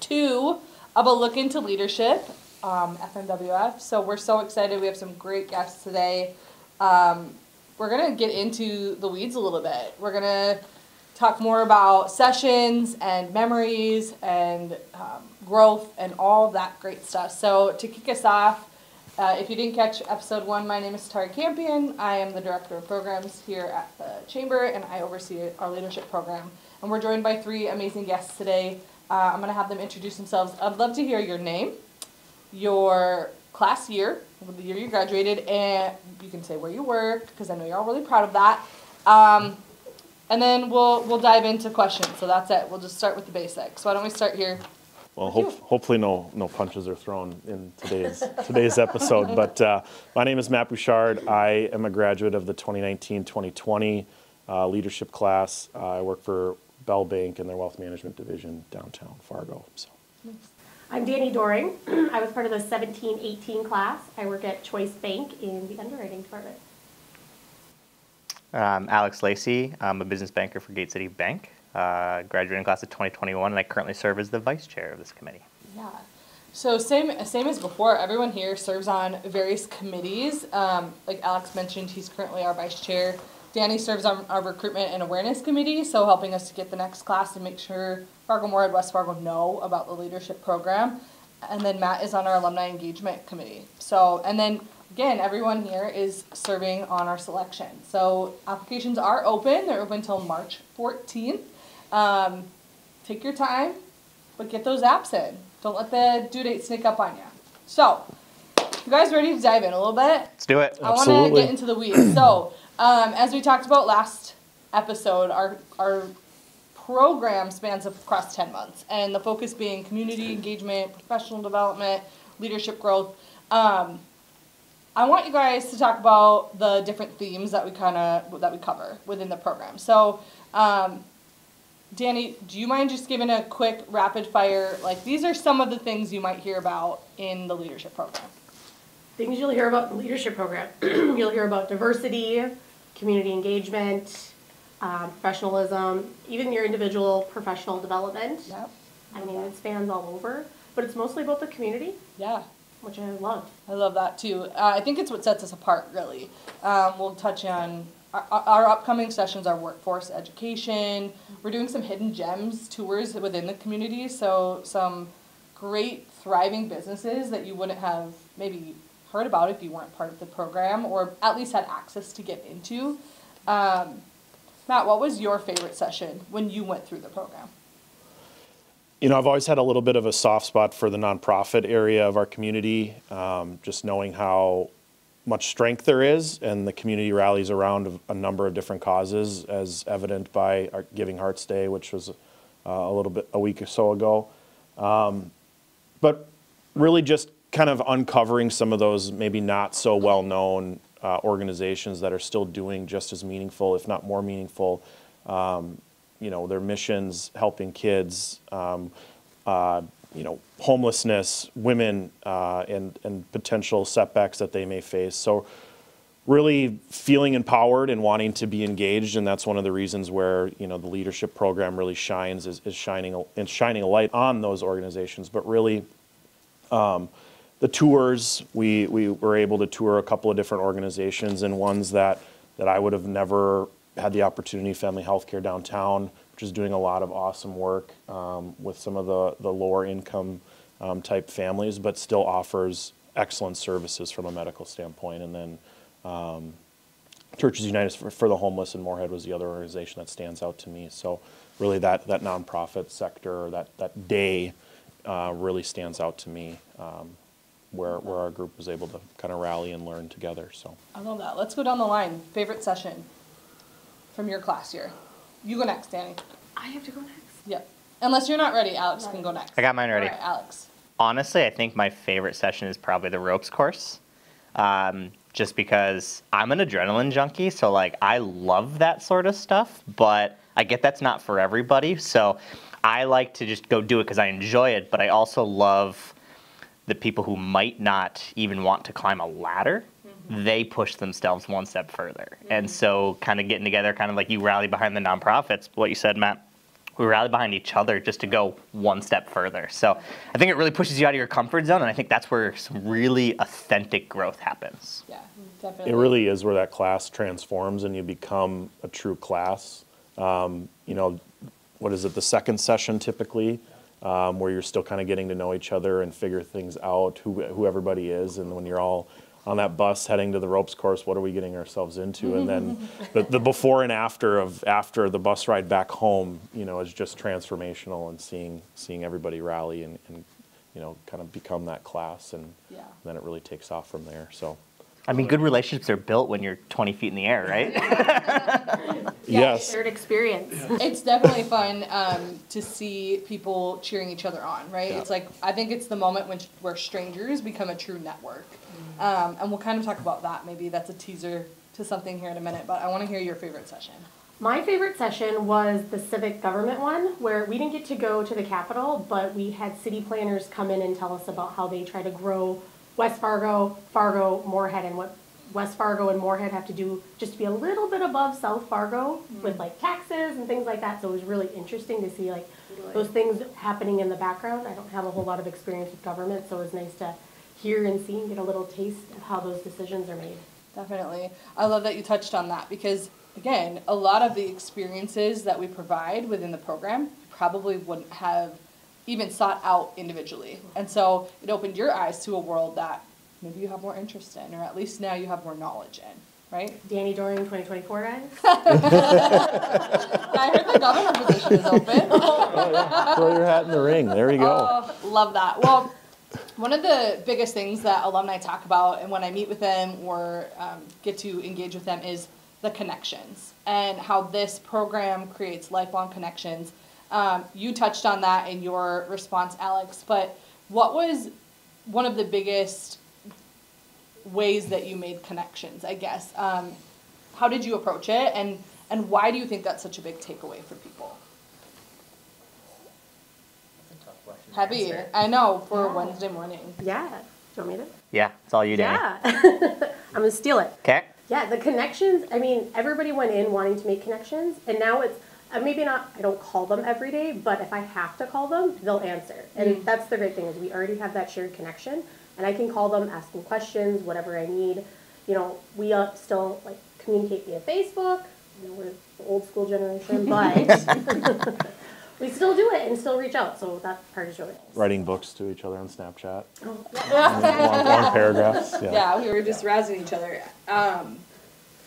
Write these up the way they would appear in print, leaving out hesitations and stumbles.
2 of a look into leadership, FMWF. So we're so excited. We have some great guests today. We're going to get into the weeds a little bit. We're going to talk more about sessions and memories and growth and all that great stuff. So to kick us off, if you didn't catch episode 1, my name is Tari Campion. I am the Director of Programs here at the Chamber, and I oversee our leadership program. And we're joined by 3 amazing guests today. I'm going to have them introduce themselves. I'd love to hear your name, your class year, the year you graduated, and you can say where you worked, because I know you're all really proud of that. And then we'll dive into questions. So that's it. We'll just start with the basics. So why don't we start here? Well, hopefully no punches are thrown in today's episode. But my name is Matt Bouchard. I am a graduate of the 2019-2020 leadership class. I work for Bell Bank in their wealth management division downtown Fargo. So. I'm Danny Doring. I was part of the 17-18 class. I work at Choice Bank in the underwriting department. Alex Lacey. I'm a business banker for Gate City Bank. Graduating class of 2021, and I currently serve as the vice chair of this committee. Yeah. So same as before, everyone here serves on various committees. Like Alex mentioned, he's currently our vice chair. Danny serves on our recruitment and awareness committee, so helping us to get the next class and make sure Fargo-Moorhead, West Fargo know about the leadership program. And then Matt is on our alumni engagement committee. So, and then again, everyone here is serving on our selection. So applications are open. They're open until March 14th. Take your time, but get those apps in. Don't let the due date sneak up on you. So, you guys ready to dive in a little bit? Let's do it. I want to get into the weeds. So, as we talked about last episode, our program spans across 10 months, and the focus being community engagement, professional development, leadership growth. I want you guys to talk about the different themes that we cover within the program. So, Danny, do you mind just giving a quick rapid fire, like these are some of the things you might hear about in the leadership program? Things you'll hear about in the leadership program. You'll hear about diversity, community engagement, professionalism, even your individual professional development. Yep. I mean, it spans all over, but it's mostly about the community. Yeah. Which I love. I love that too. I think it's what sets us apart, really. We'll touch on our upcoming sessions are workforce education. We're doing some hidden gems tours within the community, so some great thriving businesses that you wouldn't have maybe heard about if you weren't part of the program, or at least had access to get into. Matt, what was your favorite session when you went through the program? You know, I've always had a little bit of a soft spot for the nonprofit area of our community, just knowing how much strength there is, and the community rallies around a number of different causes, as evident by our Giving Hearts Day, which was a week or so ago. But really just kind of uncovering some of those maybe not so well-known organizations that are still doing just as meaningful, if not more meaningful, their missions, helping kids, homelessness, women, and potential setbacks that they may face. So really feeling empowered and wanting to be engaged, and that's one of the reasons where, the leadership program really shines, is shining a light on those organizations. But really, the tours, we were able to tour a couple of different organizations, and ones that I would have never had the opportunity. Family Healthcare Downtown, which is doing a lot of awesome work with some of the lower income type families, but still offers excellent services from a medical standpoint. And then Churches United for the Homeless in Moorhead was the other organization that stands out to me. So really that nonprofit sector, that day really stands out to me, where our group was able to kind of rally and learn together. So I love that. Let's go down the line. Favorite session from your class year? You go next, Danny. I have to go next? Yep. Unless you're not ready, Alex can go next. I got mine ready. All right, Alex. Honestly, I think my favorite session is probably the ropes course. Just because I'm an adrenaline junkie, so I love that sort of stuff, but I get that's not for everybody. So I like to just go do it because I enjoy it, but I also love the people who might not even want to climb a ladder. Mm-hmm. They push themselves one step further. Mm-hmm. And so kind of getting together, kind of like you rally behind the nonprofits, what you said, Matt, we rally behind each other just to go one step further. So I think it really pushes you out of your comfort zone, and I think that's where some really authentic growth happens. Yeah, definitely. It really is where that class transforms and you become a true class. You know, what is it, the second session typically, where you're still kind of getting to know each other and figure things out, who everybody is, and when you're all on that bus heading to the ropes course, what are we getting ourselves into? And then the before and after the bus ride back home, you know, is just transformational, and seeing everybody rally and you know, kind of become that class, and then it really takes off from there. So, I mean, good relationships are built when you're 20 feet in the air, right? yes. Shared experience. It's definitely fun to see people cheering each other on, right? Yeah. It's like, I think it's the moment where strangers become a true network. And we'll kind of talk about that. Maybe that's a teaser to something here in a minute, but I want to hear your favorite session. My favorite session was the civic government one, where we didn't get to go to the Capitol, but we had city planners come in and tell us about how they try to grow West Fargo, Fargo, Moorhead, and what West Fargo and Moorhead have to do just to be a little bit above South Fargo with like taxes and things like that. So it was really interesting to see like those things happening in the background. I don't have a whole lot of experience with government, so it was nice to hear and see and get a little taste of how those decisions are made. Definitely. I love that you touched on that because, again, a lot of the experiences that we provide within the program you probably wouldn't have even sought out individually. And so it opened your eyes to a world that maybe you have more interest in, or at least now you have more knowledge in, right? Danny Doring 2024, guys. I heard the governor position is open. Oh, yeah. Throw your hat in the ring. There you go. Oh, love that. Well, one of the biggest things that alumni talk about, and when I meet with them or get to engage with them, is the connections and how this program creates lifelong connections. You touched on that in your response, Alex, but what was one of the biggest ways that you made connections, I guess? How did you approach it, and why do you think that's such a big takeaway for people? Heavy, I know, for Wednesday morning. Yeah. Do you want me to? Yeah, it's all you, Danny. Yeah. I'm going to steal it. Okay. Yeah, the connections, I mean, everybody went in wanting to make connections, and now it's, maybe not, I don't call them every day, but if I have to call them, they'll answer. And that's the great thing, is we already have that shared connection, and I can call them, ask them questions, whatever I need. You know, we still, like, communicate via Facebook. You know, we're the old school generation, but we still do it and still reach out, so that part is really nice. Writing books to each other on Snapchat. Oh, yeah. Long paragraphs. Yeah, we were just razzing each other.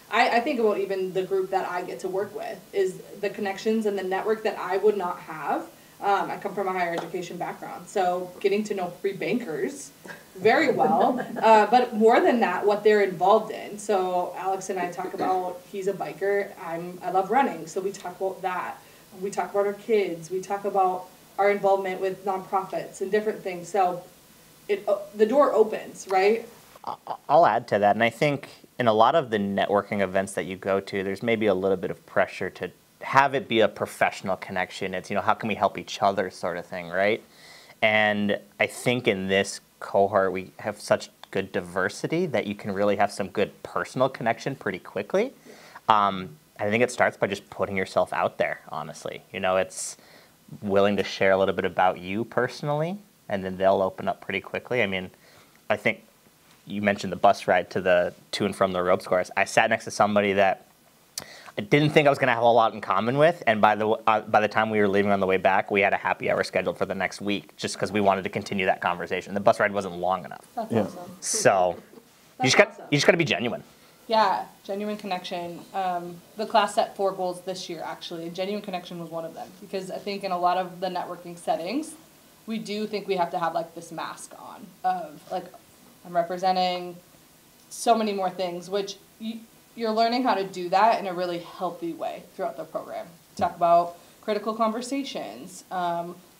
I think about even the group that I get to work with is the connections and the network that I would not have. I come from a higher education background, so getting to know free bankers very well, but more than that, what they're involved in. So Alex and I talk about, he's a biker, I love running, so we talk about that. We talk about our kids, we talk about our involvement with nonprofits and different things. So the door opens, right? I'll add to that, and I think in a lot of the networking events that you go to, there's maybe a little bit of pressure to have it be a professional connection. It's, how can we help each other sort of thing, right? And I think in this cohort, we have such good diversity that you can really have some good personal connection pretty quickly. I think it starts by just putting yourself out there, honestly. It's willing to share a little bit about you personally, and then they'll open up pretty quickly. I mean, I think you mentioned the bus ride to and from the ropes course. I sat next to somebody that I didn't think I was going to have a lot in common with, and by the time we were leaving on the way back, we had a happy hour scheduled for the next week, just because we wanted to continue that conversation. The bus ride wasn't long enough. That's awesome. So you just got to be genuine. Yeah, genuine connection. The class set 4 goals this year, actually. Genuine connection was one of them, because I think in a lot of the networking settings, we do think we have to have like this mask on of like, I'm representing so many more things, which you're learning how to do that in a really healthy way throughout the program. We talk about critical conversations. We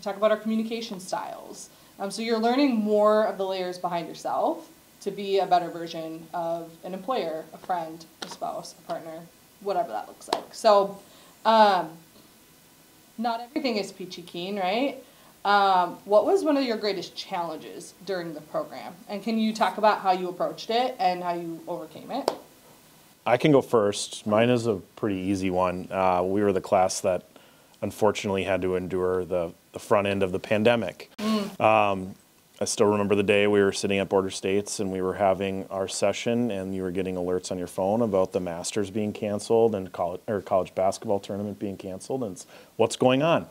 talk about our communication styles. So you're learning more of the layers behind yourself to be a better version of an employer, a friend, a spouse, a partner, whatever that looks like. So not everything is peachy keen, right? What was one of your greatest challenges during the program? And can you talk about how you approached it and how you overcame it? I can go first. Mine is a pretty easy one. We were the class that unfortunately had to endure the front end of the pandemic. I still remember the day we were sitting at Border States and we were having our session, and you were getting alerts on your phone about the Masters being canceled and college basketball tournament being canceled, and it's, what's going on?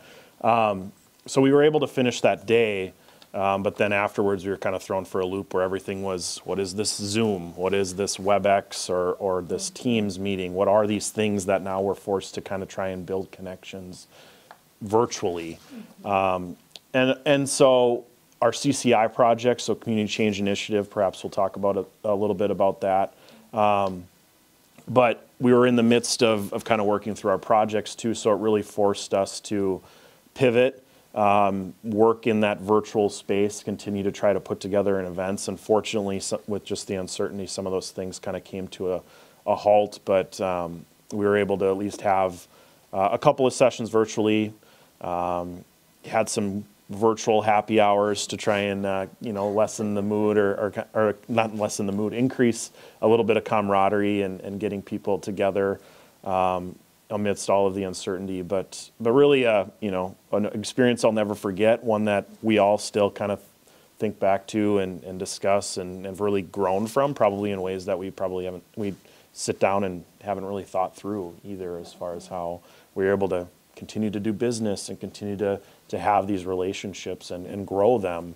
So we were able to finish that day, but then afterwards we were kind of thrown for a loop where everything was, what is this Zoom? What is this WebEx or this Teams meeting? What are these things that now we're forced to kind of try and build connections virtually? And so our CCI project, so Community Change Initiative, perhaps we'll talk about a little bit about that. But we were in the midst of kind of working through our projects too, so it really forced us to pivot, work in that virtual space, continue to try to put together an events. Unfortunately, with just the uncertainty, some of those things kind of came to a halt, but we were able to at least have a couple of sessions virtually, had some virtual happy hours to try and lessen the mood or not lessen the mood, increase a little bit of camaraderie and getting people together amidst all of the uncertainty. But really an experience I'll never forget, one that we all still kind of think back to and discuss and have really grown from, probably in ways that we sit down and haven't really thought through either, as far as how we were able to continue to do business and continue to have these relationships and grow them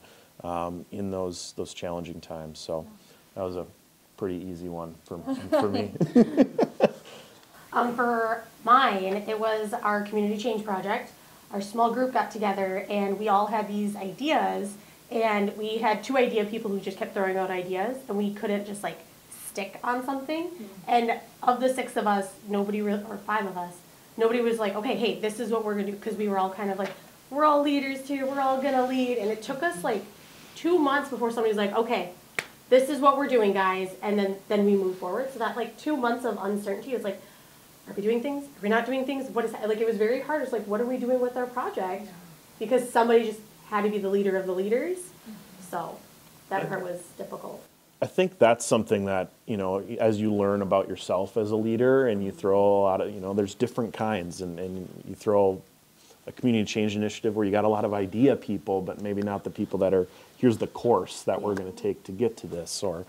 in those challenging times. So that was a pretty easy one for me. For mine, it was our community change project. Our small group got together and we all had these ideas, and we had 2 idea people who just kept throwing out ideas, and we couldn't just like stick on something. And of the 6 of us, or 5 of us, nobody was like, okay, hey, this is what we're gonna do, because we were all kind of like, we're all leaders here, we're all gonna lead. And it took us like 2 months before somebody was like, okay, this is what we're doing, guys, and then we move forward. So that like 2 months of uncertainty was like, are we doing things? Are we not doing things? What is that? Like, it was very hard. It's like, what are we doing with our project? Because somebody just had to be the leader of the leaders. So that part was difficult. I think that's something that, as you learn about yourself as a leader and you throw a lot of, there's different kinds, and you throw a community change initiative where you got a lot of idea people, but maybe not the people that are, here's the course that we're going to take to get to this. Or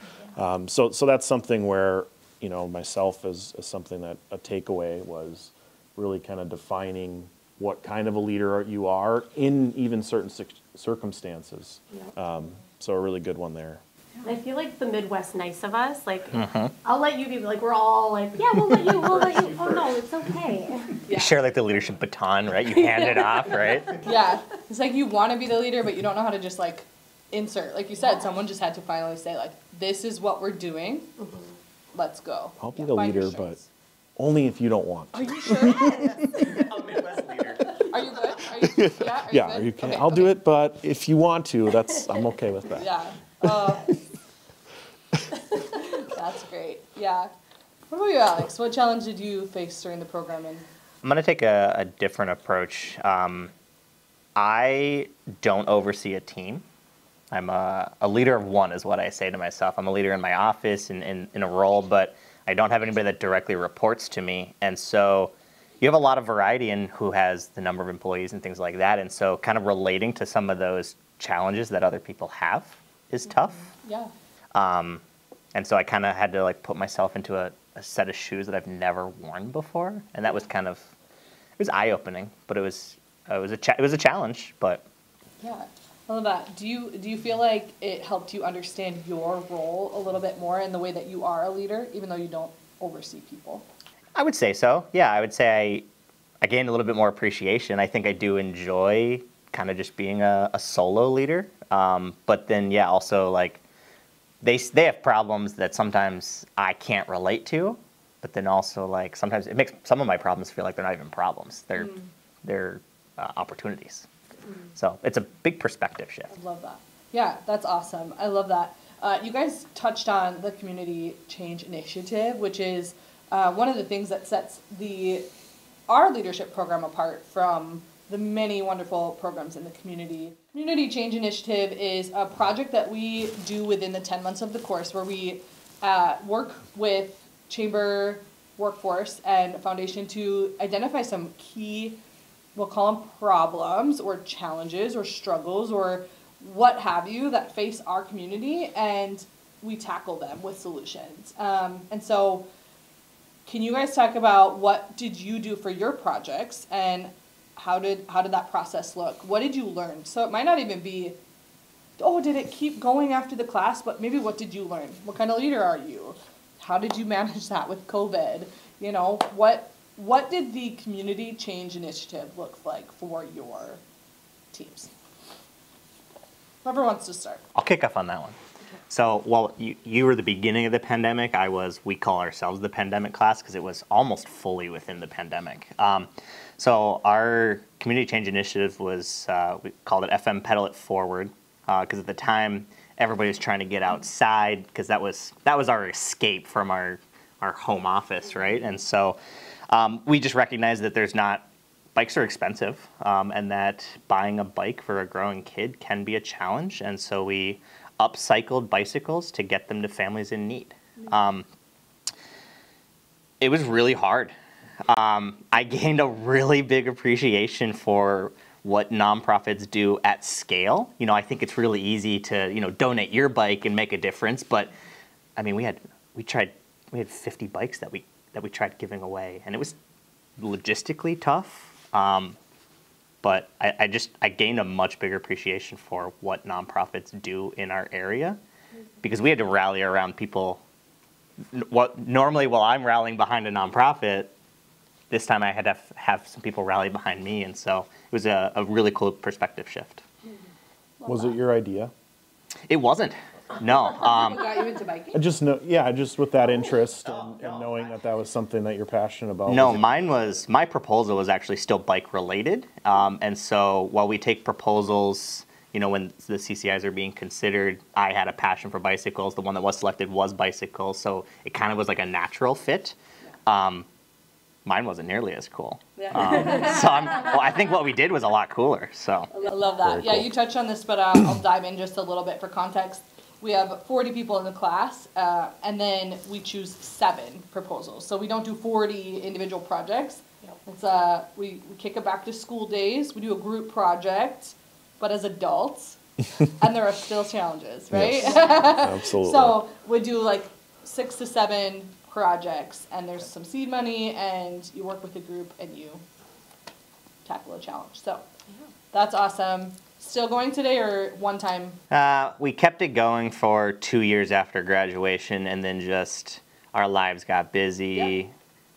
so that's something where, myself as something that a takeaway was really kind of defining what kind of a leader you are in even certain circumstances. So a really good one there. I feel like the Midwest nice of us, like, I'll let you be, like, we're all like, yeah, we'll let you. Oh, no, it's okay. You share like the leadership baton, right? You hand it off, right? Yeah. It's like you want to be the leader, but you don't know how to just, like, insert. Like you said, someone just had to finally say, like, this is what we're doing. Let's go. I'll be the leader, but only if you don't want to. Are you sure? A Midwest leader. Are you good? Are you, Yeah, are you okay? I'll do it, but if you want to, I'm okay with that. Yeah. That's great. Yeah. What about you, Alex? What challenge did you face during the programming? I'm going to take a different approach. I don't oversee a team. I'm a leader of one, is what I say to myself. I'm a leader in my office in a role, but I don't have anybody that directly reports to me. And so you have a lot of variety in who has the number of employees and things like that. And so kind of relating to some of those challenges that other people have is tough. Yeah. And so I kind of had to like put myself into a set of shoes that I've never worn before. And that was it was eye-opening, but it was a challenge, but. Yeah. I love that. Do you feel like it helped you understand your role a little bit more in the way that you are a leader, even though you don't oversee people? I would say so. Yeah, I would say I gained a little bit more appreciation. I think I do enjoy kind of just being a solo leader. But then, yeah, also like they have problems that sometimes I can't relate to. But then also like sometimes it makes some of my problems feel like they're not even problems. They're opportunities. So it's a big perspective shift. I love that. Yeah, that's awesome. I love that. You guys touched on the Community Change Initiative, which is one of the things that sets our leadership program apart from the many wonderful programs in the community. Community Change Initiative is a project that we do within the 10 months of the course, where we work with Chamber Workforce and Foundation to identify some key we'll call them problems or challenges or struggles or what have you that face our community, and we tackle them with solutions. And so can you guys talk about what did you do for your projects and how did that process look? What did you learn? So it might not even be, oh, did it keep going after the class, but maybe what did you learn? What kind of leader are you? How did you manage that with COVID? You know, what did the community change initiative look like for your teams? Whoever wants to start. I'll kick off on that one. So, well, you were the beginning of the pandemic. We call ourselves the pandemic class because it was almost fully within the pandemic. So our community change initiative was, we called it FM Pedal It Forward, because at the time, everybody was trying to get outside because that was our escape from our home office, right? And so we just recognized that bikes are expensive, and that buying a bike for a growing kid can be a challenge. And so we upcycled bicycles to get them to families in need. It was really hard. I gained a really big appreciation for what nonprofits do at scale. You know, I think it's really easy to, donate your bike and make a difference. But I mean, we had 50 bikes that we tried giving away, and it was logistically tough. But I gained a much bigger appreciation for what nonprofits do in our area, because we had to rally around people. What normally, while I'm rallying behind a nonprofit, this time I had to have some people rally behind me, and so it was a really cool perspective shift. Was it your idea? It wasn't. No. What got you into biking? Just with that interest and knowing that was something that you're passionate about. No, my proposal was actually still bike related. And so while we take proposals, when the CCIs are being considered, I had a passion for bicycles. The one that was selected was bicycles. So it kind of was like a natural fit. Mine wasn't nearly as cool. Yeah. I think what we did was a lot cooler. So I love that. Very Yeah, cool. you touched on this, but I'll dive in just a little bit for context. We have 40 people in the class, and then we choose 7 proposals. So we don't do 40 individual projects. It's we kick it back to school days. We do a group project, but as adults, and there are still challenges, right? Yes, absolutely. So we do like 6 to 7 projects, and there's some seed money, and you work with a group, and you tackle a challenge. So that's awesome. Still going today or one time? we kept it going for 2 years after graduation, and then just our lives got busy. Yeah.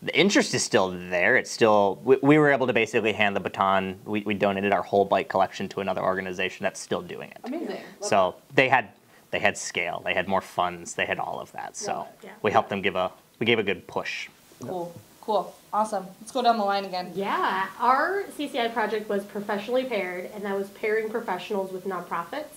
The interest is still there. It's still, we were able to basically hand the baton. We donated our whole bike collection to another organization that's still doing it. Amazing. So they had scale, they had more funds, they had all of that. So Yeah. we helped them we gave a good push. Cool. Awesome. Let's go down the line again. Yeah, our CCI project was professionally paired, and that was pairing professionals with nonprofits.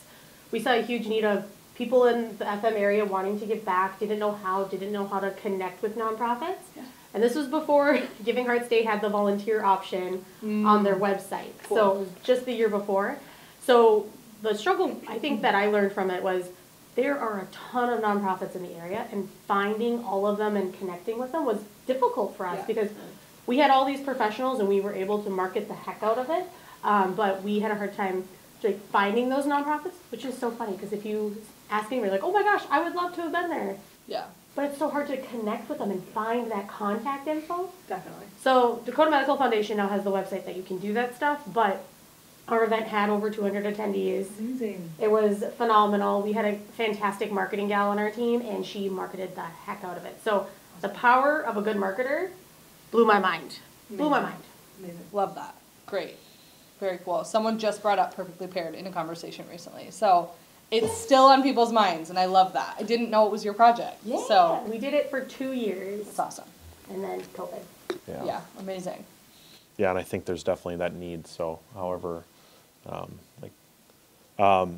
We saw a huge need of people in the FM area wanting to give back, didn't know how to connect with nonprofits. Yeah. And this was before Giving Hearts Day had the volunteer option on their website. Cool. So it was just the year before. So the struggle I think that I learned from it was there are a ton of nonprofits in the area, and finding all of them and connecting with them was difficult for us because we had all these professionals and we were able to market the heck out of it, but we had a hard time finding those nonprofits, which is so funny because if you ask me, we're like, oh my gosh, I would love to have been there. Yeah. But it's so hard to connect with them and find that contact info. Definitely. So Dakota Medical Foundation now has the website that you can do that stuff, but our event had over 200 attendees. Amazing. It was phenomenal. We had a fantastic marketing gal on our team, and she marketed the heck out of it. So the power of a good marketer blew my mind. Blew my mind. Amazing. Love that. Great. Very cool. Someone just brought up Perfectly Paired in a conversation recently. So it's still on people's minds, and I love that. I didn't know it was your project. Yeah. So We did it for 2 years, it's awesome. and then COVID. Yeah. Amazing. Yeah, and I think there's definitely that need. So, however, our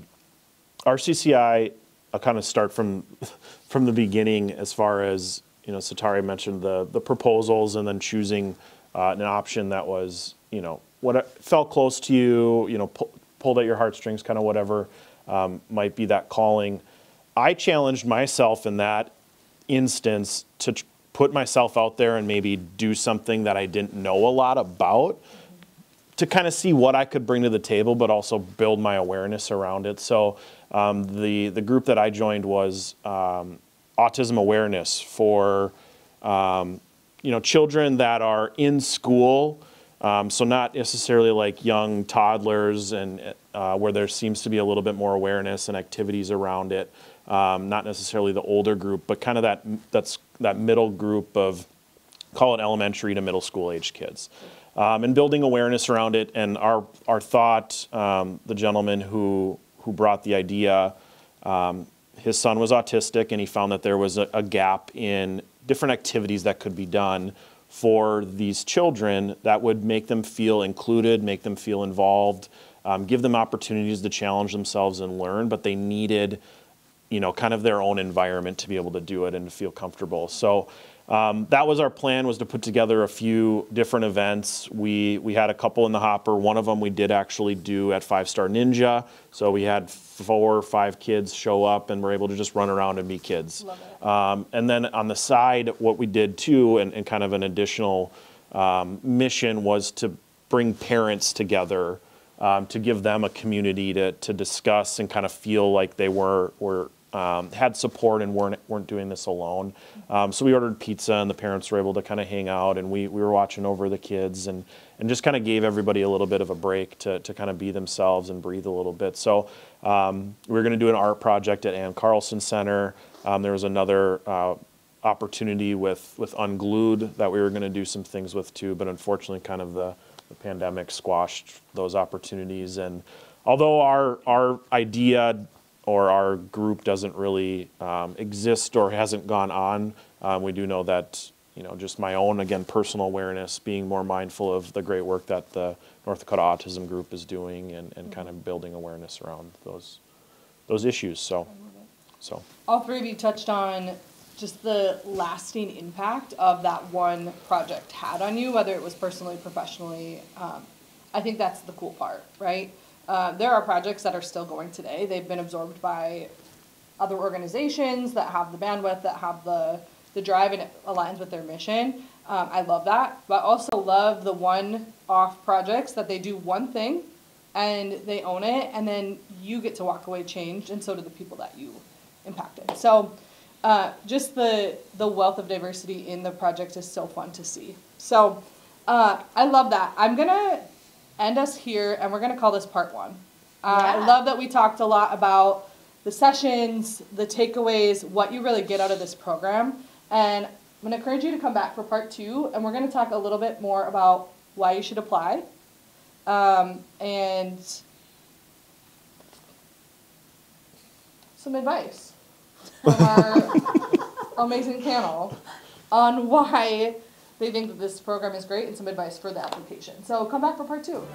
CCI, I'll kind of start from the beginning as far as, Satari mentioned the proposals and then choosing an option that was, what felt close to you, pulled at your heartstrings, kind of whatever might be that calling. I challenged myself in that instance to put myself out there and maybe do something that I didn't know a lot about, to kind of see what I could bring to the table, but also build my awareness around it. So the group that I joined was autism awareness for children that are in school, so not necessarily like young toddlers, and where there seems to be a little bit more awareness and activities around it. Not necessarily the older group, but kind of that middle group of, call it elementary to middle school age kids. And building awareness around it. And our thought, the gentleman who brought the idea, his son was autistic, and he found that there was a gap in different activities that could be done for these children that would make them feel included, make them feel involved, give them opportunities to challenge themselves and learn, but they needed, kind of their own environment to be able to do it and to feel comfortable. So that was our plan, was to put together a few different events. We had a couple in the hopper. One of them we did actually do at 5-Star Ninja. So we had 4 or 5 kids show up and were able to just run around and be kids. Love it. And then on the side, what we did too, and kind of an additional mission, was to bring parents together, to give them a community to discuss and kind of feel like they had support and weren't doing this alone. So we ordered pizza, and the parents were able to kind of hang out, and we were watching over the kids, and just kind of gave everybody a little bit of a break to kind of be themselves and breathe a little bit. So we were going to do an art project at Ann Carlson Center. There was another opportunity with Unglued that we were going to do some things with too, but unfortunately kind of the pandemic squashed those opportunities. And although our idea or our group doesn't really exist or hasn't gone on, we do know that, just my own, again, personal awareness, being more mindful of the great work that the North Dakota Autism Group is doing, and kind of building awareness around those issues. So All three of you touched on just the lasting impact of that one project had on you, whether it was personally, professionally. I think that's the cool part, right? There are projects that are still going today. They've been absorbed by other organizations that have the bandwidth, that have the drive, and it aligns with their mission. I love that, but also love the one-off projects that they do one thing and they own it, and then you get to walk away changed, and so do the people that you impacted. So just the wealth of diversity in the project is so fun to see. So I love that. I'm going to end us here, and we're going to call this part 1. I love that we talked a lot about the sessions, the takeaways, what you really get out of this program. And I'm going to encourage you to come back for part 2, and we're going to talk a little bit more about why you should apply, and some advice from our amazing panel on why they think that this program is great, and some advice for the application. So come back for part 2.